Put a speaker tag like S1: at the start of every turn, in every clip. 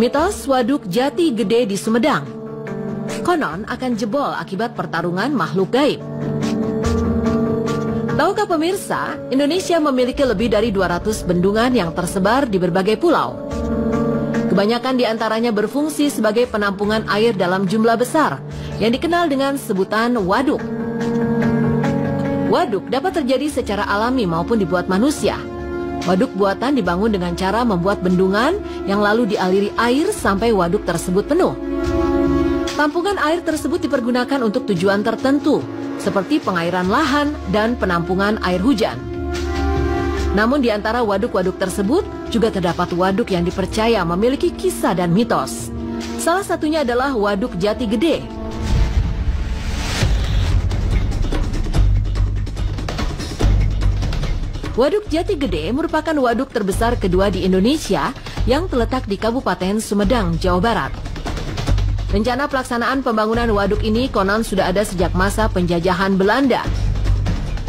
S1: Mitos Waduk Jati Gede di Sumedang. Konon akan jebol akibat pertarungan makhluk gaib. Tahukah pemirsa, Indonesia memiliki lebih dari 200 bendungan yang tersebar di berbagai pulau. Kebanyakan di antaranya berfungsi sebagai penampungan air dalam jumlah besar yang dikenal dengan sebutan waduk. Waduk dapat terjadi secara alami maupun dibuat manusia. Waduk buatan dibangun dengan cara membuat bendungan yang lalu dialiri air sampai waduk tersebut penuh. Tampungan air tersebut dipergunakan untuk tujuan tertentu, seperti pengairan lahan dan penampungan air hujan. Namun di antara waduk-waduk tersebut juga terdapat waduk yang dipercaya memiliki kisah dan mitos. Salah satunya adalah Waduk Jati Gede. Waduk Jati Gede merupakan waduk terbesar kedua di Indonesia yang terletak di Kabupaten Sumedang, Jawa Barat. Rencana pelaksanaan pembangunan waduk ini konon sudah ada sejak masa penjajahan Belanda.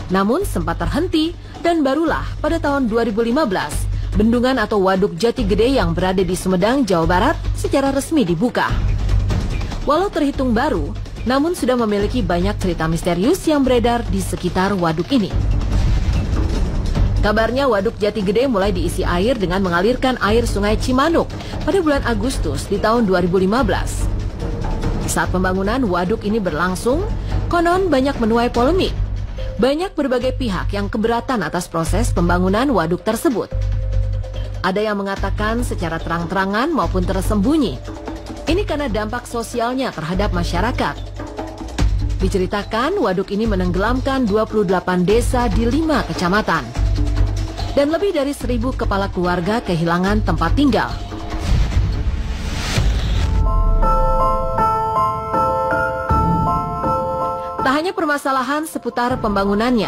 S1: Namun sempat terhenti dan barulah pada tahun 2015 bendungan atau Waduk Jati Gede yang berada di Sumedang, Jawa Barat secara resmi dibuka. Walau terhitung baru, namun sudah memiliki banyak cerita misterius yang beredar di sekitar waduk ini. Kabarnya Waduk Jati Gede mulai diisi air dengan mengalirkan air Sungai Cimanuk pada bulan Agustus di tahun 2015. Saat pembangunan waduk ini berlangsung, konon banyak menuai polemik. Banyak berbagai pihak yang keberatan atas proses pembangunan waduk tersebut. Ada yang mengatakan secara terang-terangan maupun tersembunyi. Ini karena dampak sosialnya terhadap masyarakat. Diceritakan waduk ini menenggelamkan 28 desa di 5 kecamatan. Dan lebih dari 1.000 kepala keluarga kehilangan tempat tinggal. Tak hanya permasalahan seputar pembangunannya,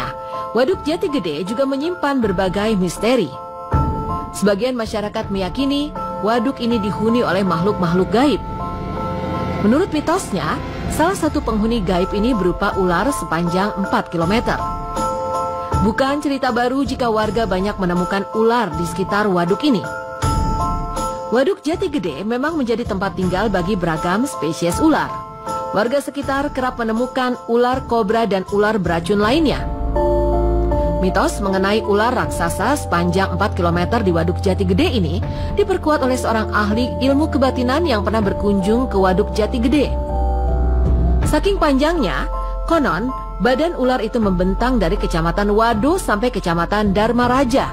S1: Waduk Jati Gede juga menyimpan berbagai misteri. Sebagian masyarakat meyakini waduk ini dihuni oleh makhluk-makhluk gaib. Menurut mitosnya, salah satu penghuni gaib ini berupa ular sepanjang 4 km. Bukan cerita baru jika warga banyak menemukan ular di sekitar waduk ini. Waduk Jati Gede memang menjadi tempat tinggal bagi beragam spesies ular. Warga sekitar kerap menemukan ular kobra dan ular beracun lainnya. Mitos mengenai ular raksasa sepanjang 4 km di Waduk Jati Gede ini diperkuat oleh seorang ahli ilmu kebatinan yang pernah berkunjung ke Waduk Jati Gede. Saking panjangnya, konon badan ular itu membentang dari Kecamatan Wado sampai Kecamatan Dharma Raja.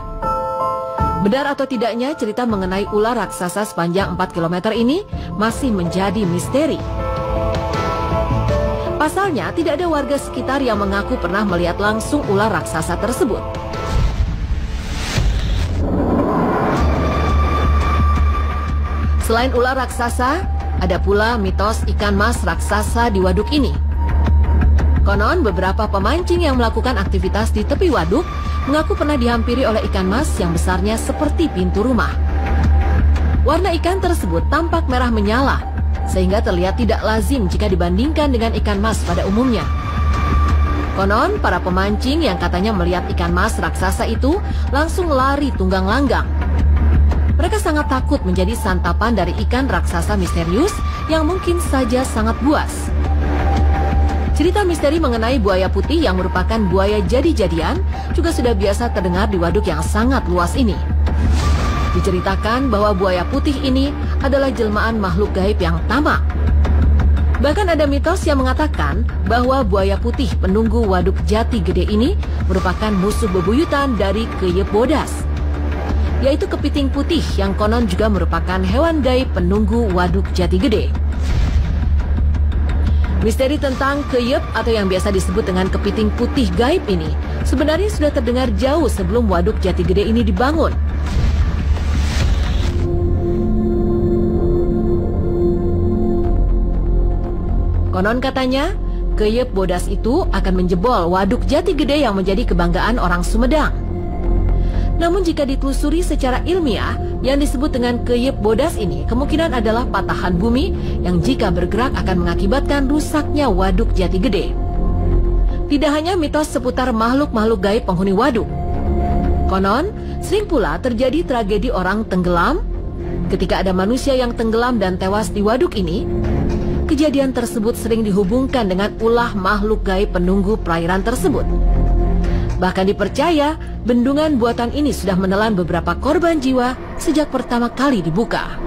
S1: Benar atau tidaknya cerita mengenai ular raksasa sepanjang 4 km ini masih menjadi misteri. Pasalnya, tidak ada warga sekitar yang mengaku pernah melihat langsung ular raksasa tersebut. Selain ular raksasa, ada pula mitos ikan mas raksasa di waduk ini. Konon, beberapa pemancing yang melakukan aktivitas di tepi waduk mengaku pernah dihampiri oleh ikan mas yang besarnya seperti pintu rumah. Warna ikan tersebut tampak merah menyala, sehingga terlihat tidak lazim jika dibandingkan dengan ikan mas pada umumnya. Konon, para pemancing yang katanya melihat ikan mas raksasa itu langsung lari tunggang langgang. Mereka sangat takut menjadi santapan dari ikan raksasa misterius yang mungkin saja sangat buas. Cerita misteri mengenai buaya putih yang merupakan buaya jadi-jadian juga sudah biasa terdengar di waduk yang sangat luas ini. Diceritakan bahwa buaya putih ini adalah jelmaan makhluk gaib yang tamak. Bahkan ada mitos yang mengatakan bahwa buaya putih penunggu Waduk Jati Gede ini merupakan musuh bebuyutan dari Keyep Bodas, yaitu kepiting putih yang konon juga merupakan hewan gaib penunggu Waduk Jati Gede. Misteri tentang Keyep atau yang biasa disebut dengan kepiting putih gaib ini sebenarnya sudah terdengar jauh sebelum Waduk Jati Gede ini dibangun. Konon katanya, Keyep Bodas itu akan menjebol Waduk Jati Gede yang menjadi kebanggaan orang Sumedang. Namun jika ditelusuri secara ilmiah, yang disebut dengan Keyep Bodas ini kemungkinan adalah patahan bumi yang jika bergerak akan mengakibatkan rusaknya Waduk Jati Gede. Tidak hanya mitos seputar makhluk-makhluk gaib penghuni waduk. Konon, sering pula terjadi tragedi orang tenggelam Ketika ada manusia yang tenggelam dan tewas di waduk ini, kejadian tersebut sering dihubungkan dengan ulah makhluk gaib penunggu perairan tersebut. Bahkan dipercaya, bendungan buatan ini sudah menelan beberapa korban jiwa sejak pertama kali dibuka.